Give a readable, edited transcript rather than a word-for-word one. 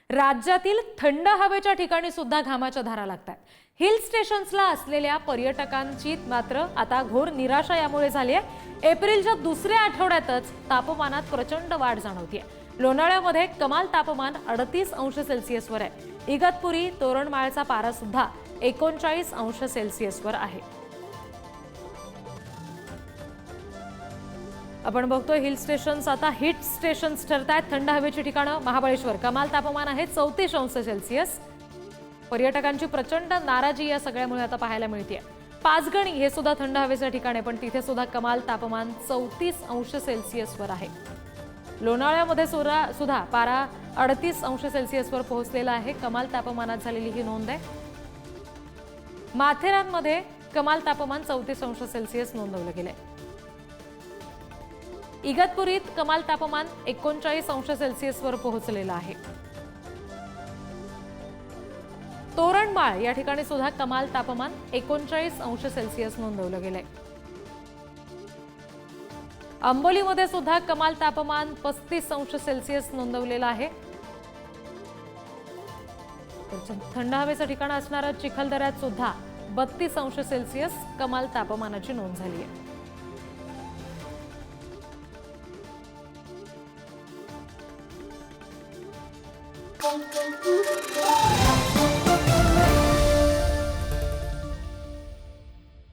राज्यातील थंड हवेच्या ठिकाणी सुद्धा घामाच्या धारा लागतात। हिल स्टेशन्सला असलेल्या पर्यटकांची मात्र आता घोर निराशा यामुळे झाली आहे। एप्रिलच्या दुसऱ्या आठवड्यातच तापमानात प्रचंड वाढ जाणवतेय। लोणावळ्यामध्ये कमाल तापमान 38 अंश सेल्सिअसवर आहे। इगतपुरी तोरणमाळचा पारा सुद्धा 39 अंश सेल्सिअसवर आहे। आपण बघतोय हिल स्टेशन्स आता हिट स्टेशन्स ठरतायत। थंड हवेची ठिकाणं महाबळेश्वर कमाल तापमान आहे 34 अंश सेल्सिअस। पर्यटकांची प्रचंड नाराजी या सगळ्यामुळे आता पाहायला मिळते। पाचगणी हे सुद्धा थंड हवेचे ठिकाण आहे, पण तिथे सुद्धा कमाल तापमान 34 अंश सेल्सिअसवर आहे। लोणावळ्यामध्ये सुद्धा पारा 38 अंश सेल्सिअसवर पोहोचलेला आहे। कमाल तापमानात झालेली ही नोंद आहे। माथेरानमध्ये कमाल तापमान 34 अंश सेल्सिअस नोंदवलं गेलंय। इगतपुरीत कमाल तापमान 39 अंश सेल्सिअसवर पोहोचलेलं आहे। तोरणमाळ या ठिकाणी सुद्धा कमाल तापमान 39 अंश सेल्सिअस नोंदवलं गेलंय। अंबोलीमध्ये सुद्धा कमाल तापमान 35 अंश सेल्सिअस नोंदवलेलं आहे। थंड हवेचं ठिकाण असणाऱ्या चिखलदऱ्यात सुद्धा 32 अंश सेल्सिअस कमाल तापमानाची नोंद झाली आहे। Thank you.